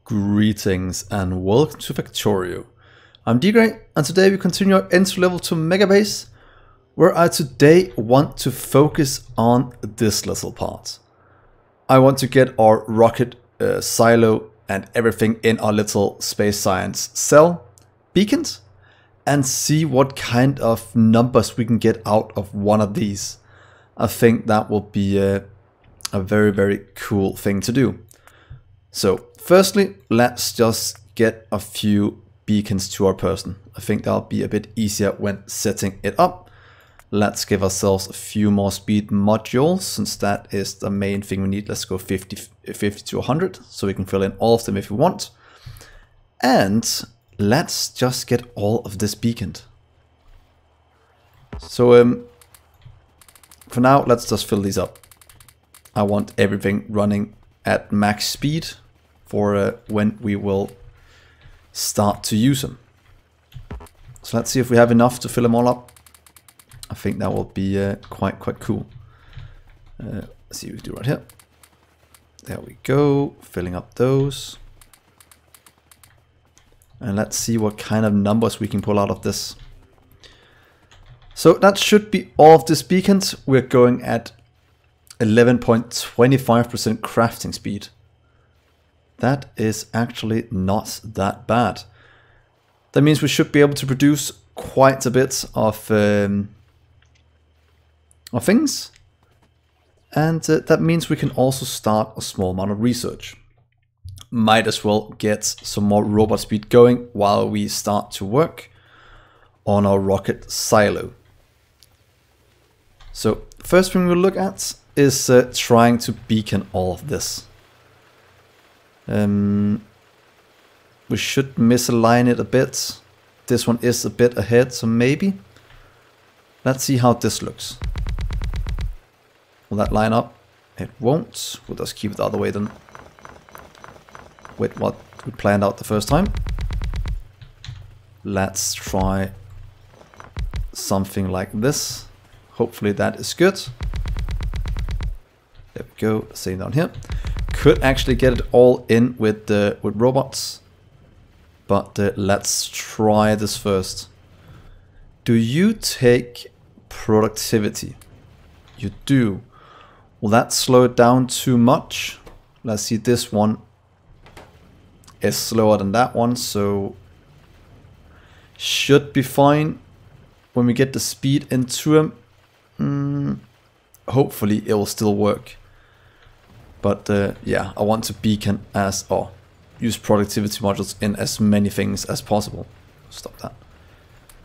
Greetings and welcome to Factorio. I'm Dgray and today we continue our entry level to Megabase, where I today want to focus on this little part. I want to get our rocket silo and everything in our little space science cell beacons and see what kind of numbers we can get out of one of these. I think that will be a very, very cool thing to do. So firstly, let's just get a few beacons to our person. I think that'll be a bit easier when setting it up. Let's give ourselves a few more speed modules, since that is the main thing we need. Let's go 50 to 100, so we can fill in all of them if we want. And let's just get all of this beaconed. So for now, let's just fill these up. I want everything running at max speed for when we will start to use them. So let's see if we have enough to fill them all up. I think that will be quite cool. Let's see what we do right here. There we go, filling up those. And let's see what kind of numbers we can pull out of this. So that should be all of these beacons. We're going at 11.25% crafting speed. That is actually not that bad. That means we should be able to produce quite a bit of things. And that means we can also start a small amount of research. Might as well get some more robot speed going while we start to work on our rocket silo. So first thing we'll look at is trying to beacon all of this. We should misalign it a bit. This one is a bit ahead, so maybe. Let's see how this looks. Will that line up? It won't. We'll just keep it the other way then, with what we planned out the first time. Let's try something like this. Hopefully that is good. There we go, same down here. Could actually get it all in with robots, but let's try this first. Do you take productivity? You do. Will that slow it down too much? Let's see, this one is slower than that one, so should be fine when we get the speed into them. Hopefully it will still work. But yeah, I want to beacon use productivity modules in as many things as possible. Stop that.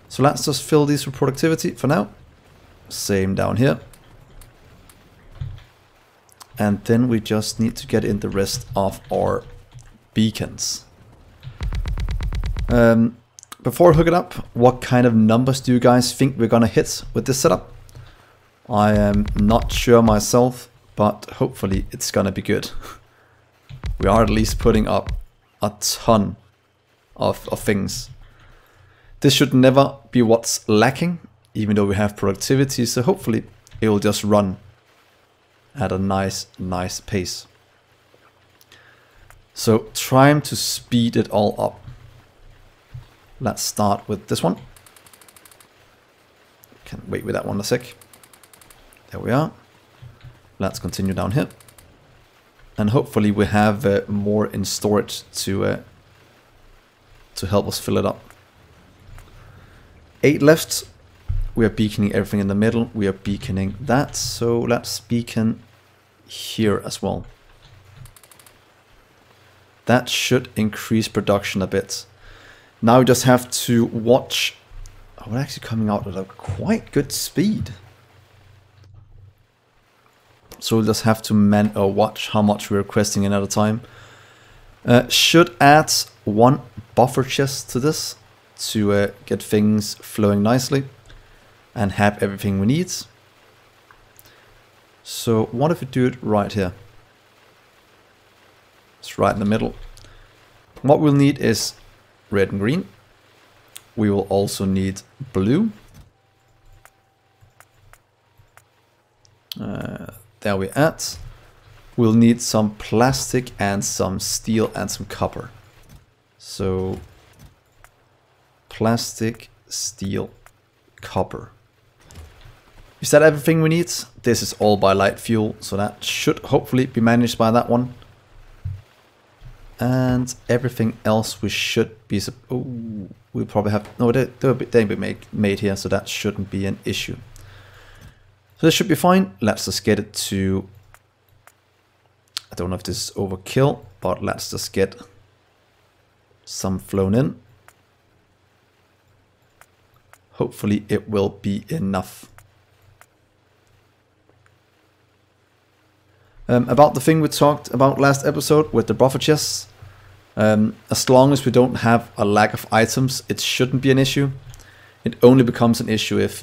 So let's just fill these with productivity for now. Same down here. And then we just need to get in the rest of our beacons. Before I hook it up, what kind of numbers do you guys think we're gonna hit with this setup? I am not sure myself, but hopefully it's gonna be good. We are at least putting up a ton of things. This should never be what's lacking, even though we have productivity, so hopefully it will just run at a nice pace. So trying to speed it all up. Let's start with this one. Can wait with that one a sec. There we are. Let's continue down here. And hopefully we have more in storage to help us fill it up. 8 left. We are beaconing everything in the middle. We are beaconing that. So let's beacon here as well. That should increase production a bit. Now we just have to watch. Oh, we're actually coming out at a quite good speed. So we'll just have to watch how much we're requesting in at a time. Should add 1 buffer chest to this to get things flowing nicely and have everything we need. So what if we do it right here? It's right in the middle. What we'll need is red and green. We will also need blue. There we're at. we'll need some plastic and some steel and some copper. So plastic, steel, copper. Is that everything we need? This is all by light fuel, so that should hopefully be managed by that one. And everything else we should be... Oh, we'll probably have... No, they'll be made here, so that shouldn't be an issue. So this should be fine. Let's just get it to... I don't know if this is overkill, but let's just get some flown in. Hopefully it will be enough. About the thing we talked about last episode with the buffer chests. As long as we don't have a lack of items, it shouldn't be an issue. It only becomes an issue if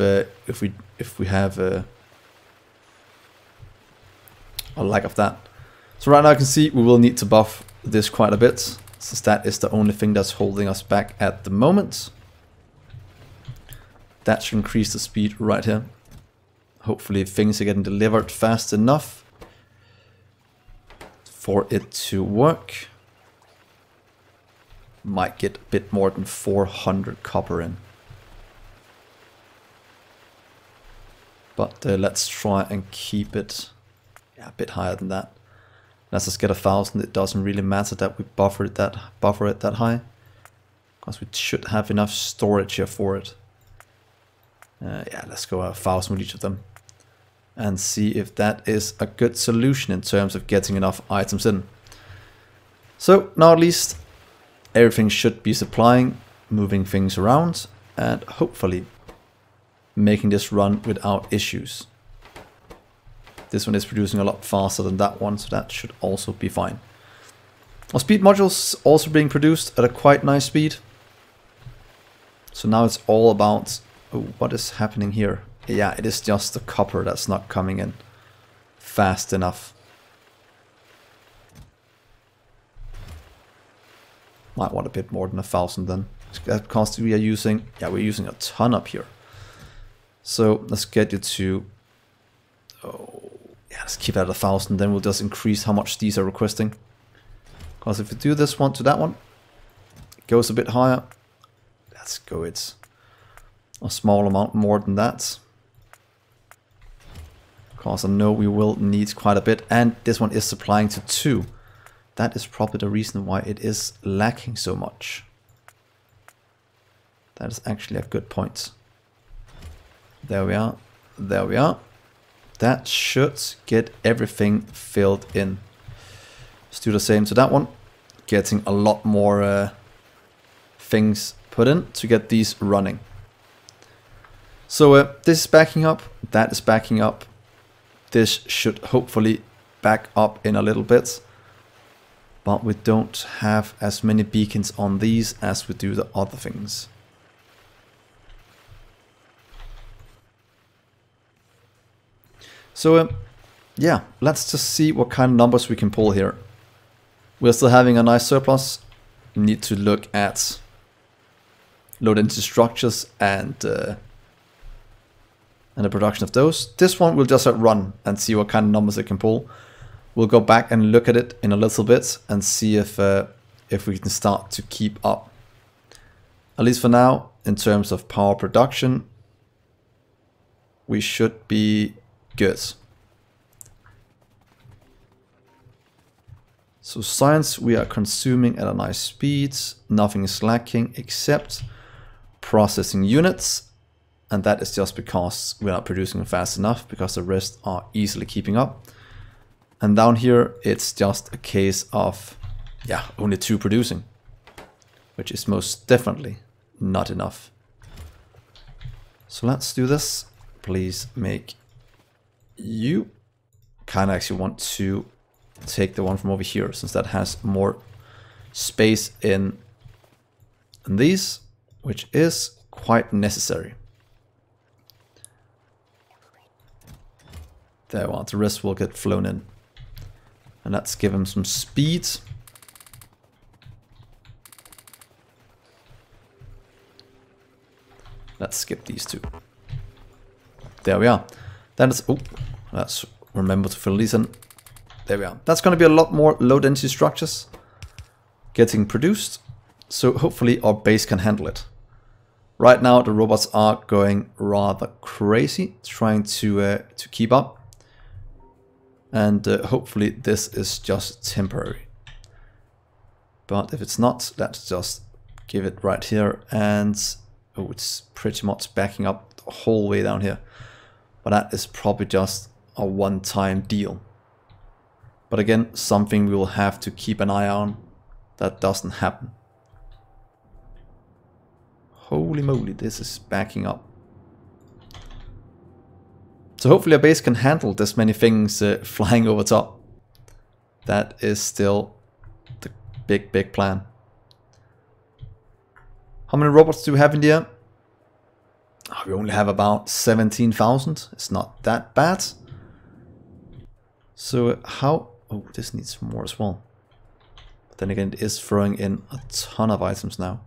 we have a lack of that. So right now I can see we will need to buff this quite a bit, since that is the only thing that's holding us back at the moment. That should increase the speed right here. Hopefully things are getting delivered fast enough for it to work. Might get a bit more than 400 copper in. But let's try and keep it a bit higher than that. Let's just get 1,000. It doesn't really matter that we buffer it that high, because we should have enough storage here for it. Yeah, let's go 1,000 with each of them and see if that is a good solution in terms of getting enough items in. So now at least everything should be supplying, moving things around, and hopefully making this run without issues. This one is producing a lot faster than that one, so that should also be fine. Our speed module's also being produced at a quite nice speed. So now it's all about... Oh, what is happening here? Yeah, it is just the copper that's not coming in fast enough. Might want a bit more than 1,000 then. Because we are using... Yeah, we're using a ton up here. So let's get you to... Oh, yeah, let's keep it at 1,000. Then we'll just increase how much these are requesting. Because if we do this one to that one, it goes a bit higher. Let's go it a small amount more than that. Because I know we will need quite a bit. And this one is supplying to 2. That is probably the reason why it is lacking so much. That is actually a good point. There we are. There we are. That should get everything filled in. Let's do the same to that one. Getting a lot more things put in to get these running. So this is backing up. That is backing up. This should hopefully back up in a little bit. But we don't have as many beacons on these as we do the other things. So yeah, let's just see what kind of numbers we can pull here. We're still having a nice surplus. We need to look at load into structures and the production of those. This one we'll just run and see what kind of numbers it can pull. We'll go back and look at it in a little bit and see if we can start to keep up. At least for now, in terms of power production, we should be good. So science we are consuming at a nice speed. Nothing is lacking except processing units. And that is just because we're not producing fast enough, because the rest are easily keeping up. And down here, it's just a case of, yeah, only 2 producing, which is most definitely not enough. So let's do this. Please make you. Kind of actually want to take the one from over here, since that has more space in these, which is quite necessary. There we are, the rest will get flown in. And let's give him some speed. Let's skip these 2. There we are. That is, oh, let's remember to fill these in. there we are. That's going to be a lot more low density structures getting produced. So hopefully our base can handle it. Right now the robots are going rather crazy, trying to keep up. And hopefully this is just temporary. But if it's not, let's just give it right here. And oh, it's pretty much backing up the whole way down here. But that is probably just a one-time deal. But again, something we will have to keep an eye on. That doesn't happen. Holy moly, this is backing up. So hopefully our base can handle this many things flying over top. That is still the big plan. How many robots do we have in the air? Oh, we only have about 17,000. It's not that bad. So how... Oh, this needs more as well. But then again, it is throwing in a ton of items now.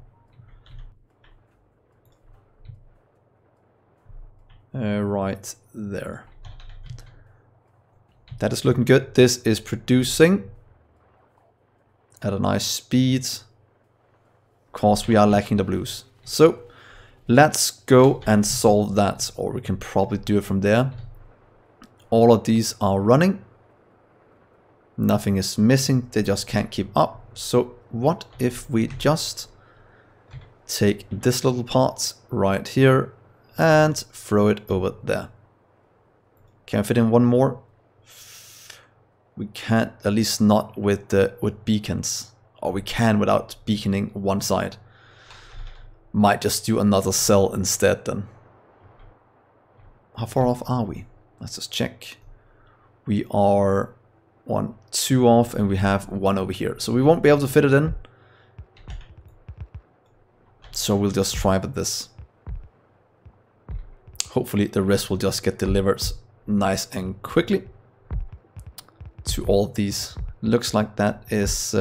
Right there. That is looking good. This is producing at a nice speed. Of course, we are lacking the blues. So let's go and solve that, or we can probably do it from there. All of these are running. Nothing is missing. They just can't keep up. So what if we just take this little part right here and throw it over there? Can I fit in one more? We can't, at least not with beacons. Or we can without beaconing one side. Might just do another cell instead then. How far off are we? Let's just check. We are 1, 2 off, and we have 1 over here. So we won't be able to fit it in. So we'll just try with this. Hopefully the rest will just get delivered nice and quickly to all of these. Looks like that is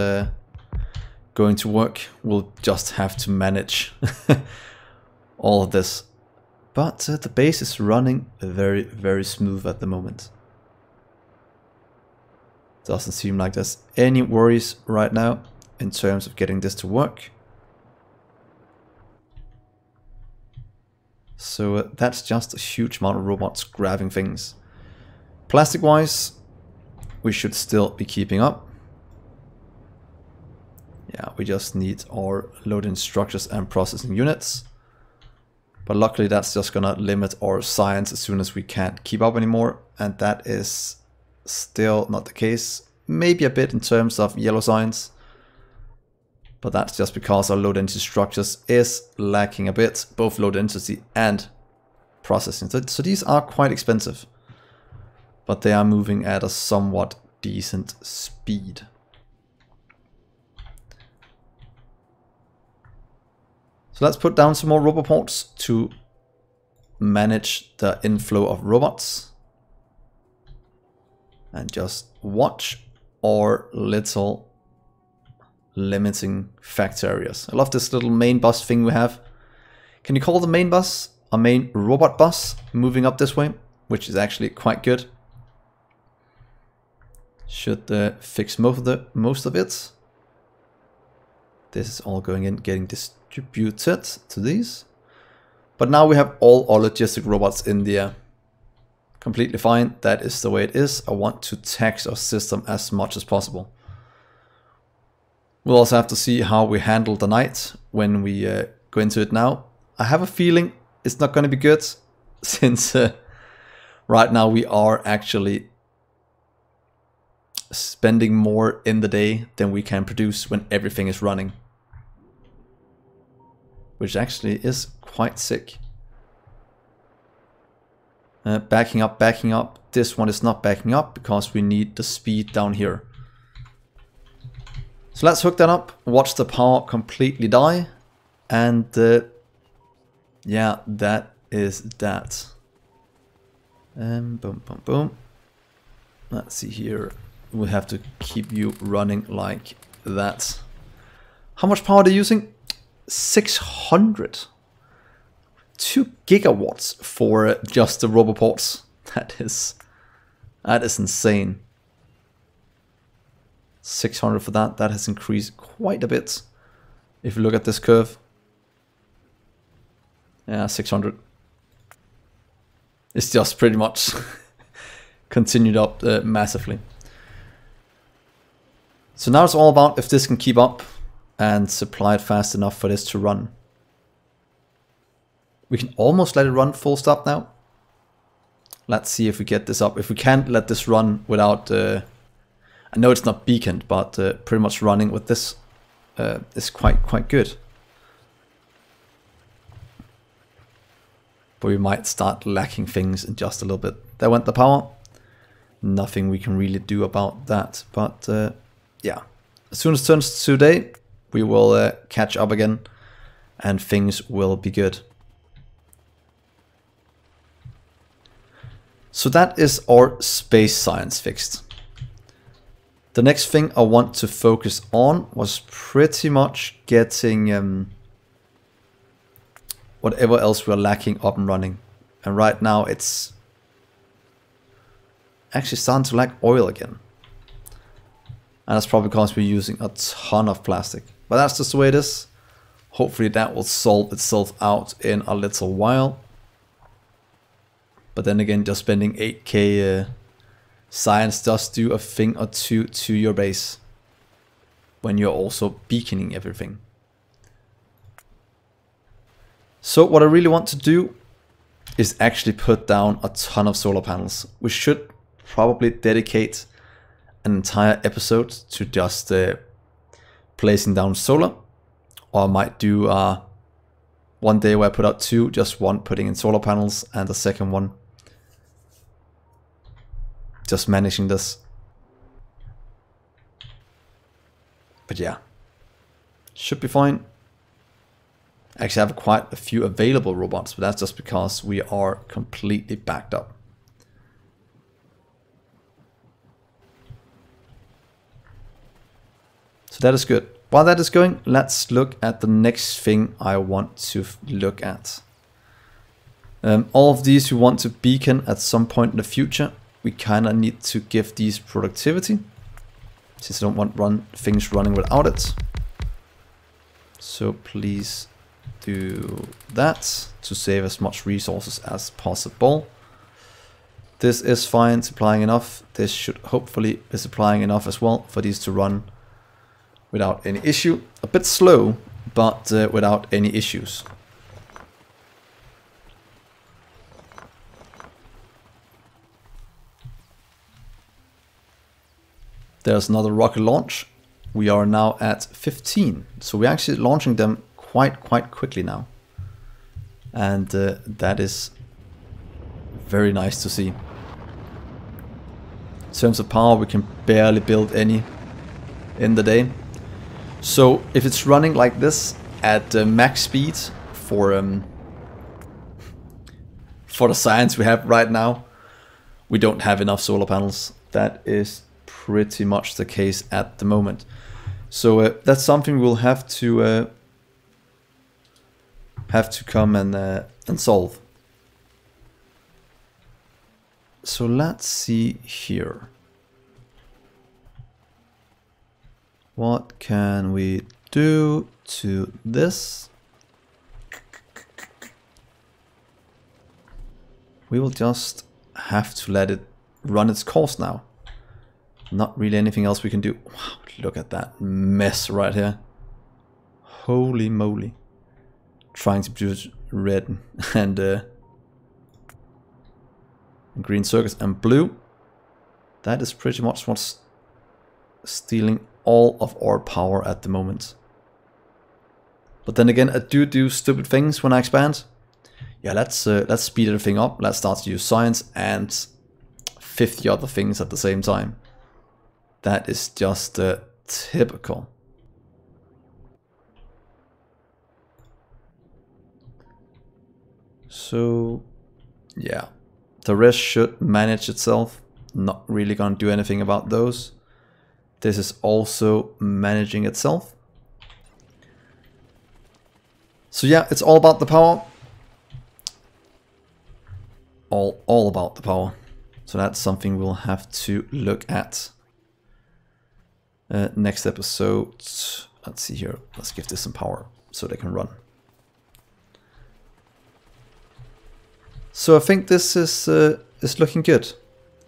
going to work. We'll just have to manage all of this. But the base is running very smooth at the moment. Doesn't seem like there's any worries right now in terms of getting this to work. So that's just a huge amount of robots grabbing things. Plastic wise, we should still be keeping up. Yeah, we just need our loading structures and processing units. But luckily that's just gonna limit our science as soon as we can't keep up anymore. And that is still not the case. Maybe a bit in terms of yellow science. But that's just because our low density structures is lacking a bit, both low density and processing. So these are quite expensive, but they are moving at a somewhat decent speed. So let's put down some more roboports to manage the inflow of robots. And just watch our little limiting factor areas. I love this little main bus thing we have. Can you call the main bus a main robot bus moving up this way? Which is actually quite good. Should fix most of it. This is all going in, getting distributed to these. But now we have all our logistic robots in the air. Completely fine. That is the way it is. I want to tax our system as much as possible. We'll also have to see how we handle the night when we go into it now. I have a feeling it's not going to be good, since right now we are actually spending more in the day than we can produce when everything is running. Which actually is quite sick. Backing up. This one is not backing up because we need the speed down here. So let's hook that up, watch the power completely die, and yeah, that is that. Boom. Let's see here. We'll have to keep you running like that. How much power are they using? 600. 2 gigawatts for just the roboports. That is insane. 600 for that. That has increased quite a bit. If you look at this curve. Yeah, 600. It's just pretty much continued up massively. So now it's all about if this can keep up and supply it fast enough for this to run. We can almost let it run full stop now. Let's see if we get this up. If we can't let this run without, I know it's not beaconed, but pretty much running with this is quite good. But we might start lacking things in just a little bit. There went the power. Nothing we can really do about that. But yeah, as soon as it turns to day, we will catch up again and things will be good. So that is our space science fixed. The next thing I want to focus on was pretty much getting whatever else we're lacking up and running. And right now it's actually starting to lack oil again. And that's probably because we're using a ton of plastic. But that's just the way it is. Hopefully that will solve itself out in a little while. But then again, just spending 8k science does do a thing or two to your base when you're also beaconing everything. So what I really want to do is actually put down a ton of solar panels. We should probably dedicate an entire episode to just placing down solar. Or I might do one day where I put out two, just one putting in solar panels and the second one just managing this. But yeah, should be fine. Actually, I have quite a few available robots, but that's just because we are completely backed up. So that is good. While that is going, let's look at the next thing I want to look at. All of these we want to beacon at some point in the future. We kind of need to give these productivity, since I don't want things running without it. So please do that to save as much resources as possible. This is fine, supplying enough. This should hopefully be supplying enough as well for these to run without any issue. A bit slow, but without any issues. There's another rocket launch. We are now at 15. So we're actually launching them quite quickly now. And that is very nice to see. In terms of power, we can barely build any in the day. So if it's running like this at max speed for the science we have right now, we don't have enough solar panels. That is pretty much the case at the moment. So that's something we'll have to come and solve. So let's see here. What can we do to this? We will just have to let it run its course now. Not really anything else we can do. Wow, look at that mess right here. Holy moly. Trying to produce red and green circuits and blue. That is pretty much what's stealing all of our power at the moment. But then again, I do stupid things when I expand. Yeah, let's speed everything up. Let's start to use science and 50 other things at the same time. That is just typical. So yeah, the rest should manage itself. Not really gonna do anything about those. This is also managing itself. So yeah, it's all about the power. All about the power. So that's something we'll have to look at. Next episode, let's see here. Let's give this some power so they can run. So I think this is looking good.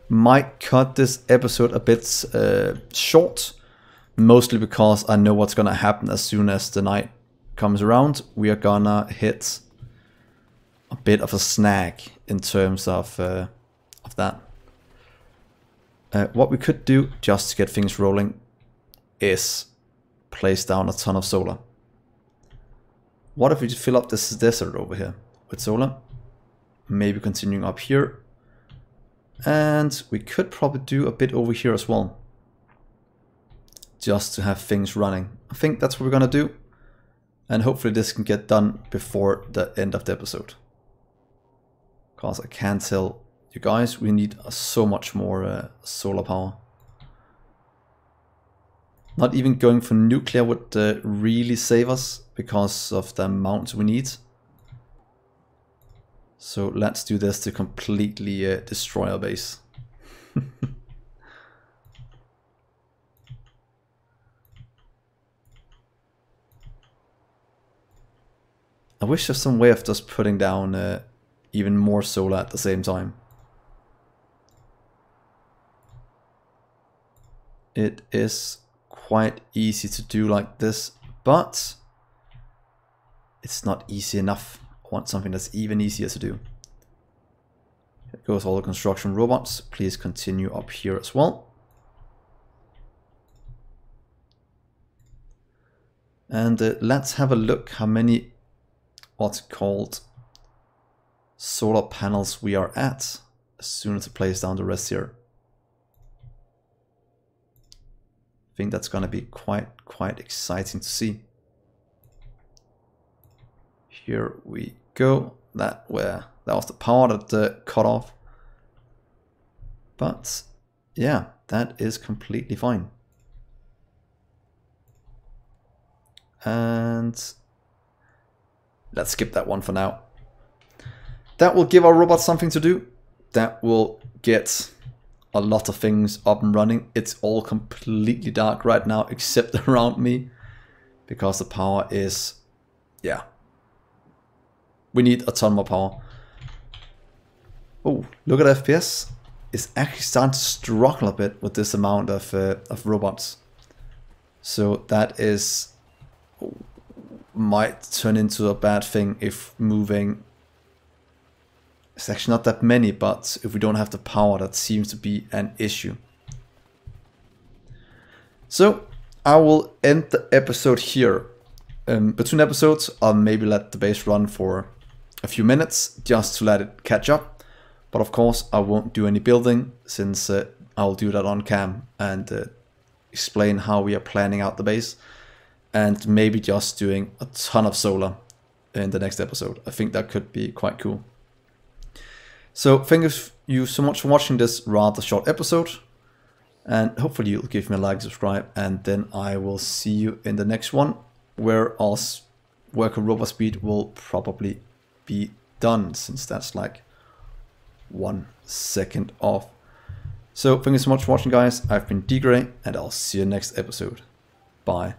Might cut this episode a bit short, mostly because I know what's gonna happen as soon as the night comes around. We are gonna hit a bit of a snag in terms of that. What we could do just to get things rolling is place down a ton of solar. What if we just fill up this desert over here with solar? Maybe continuing up here. And we could probably do a bit over here as well, just to have things running. I think that's what we're gonna do. And hopefully this can get done before the end of the episode. Because I can tell you guys, we need so much more solar power. Not even going for nuclear would really save us because of the amount we need. So let's do this to completely destroy our base. I wish there's some way of just putting down even more solar at the same time. It is quite easy to do like this, but it's not easy enough. I want something that's even easier to do. Here goes all the construction robots. Please continue up here as well. And let's have a look how many, what's it called, solar panels we are at as soon as I place down the rest here. I think that's going to be quite exciting to see. Here we go. That was the power that cut off. But yeah, that is completely fine. And let's skip that one for now. That will give our robots something to do. That will get a lot of things up and running. It's all completely dark right now except around me because the power is, yeah. We need a ton more power. Oh, look at FPS. It's actually starting to struggle a bit with this amount of robots. So that is, might turn into a bad thing if moving. It's actually not that many, but if we don't have the power, that seems to be an issue. So I will end the episode here. Between episodes, I'll maybe let the base run for a few minutes just to let it catch up. But of course, I won't do any building since I'll do that on cam and explain how we are planning out the base. And maybe just doing a ton of solar in the next episode. I think that could be quite cool. So thank you so much for watching this rather short episode. And hopefully you'll give me a like, subscribe, and then I will see you in the next one, where our worker robot speed will probably be done, since that's like 1 second off. So thank you so much for watching, guys. I've been Dgray, and I'll see you next episode. Bye.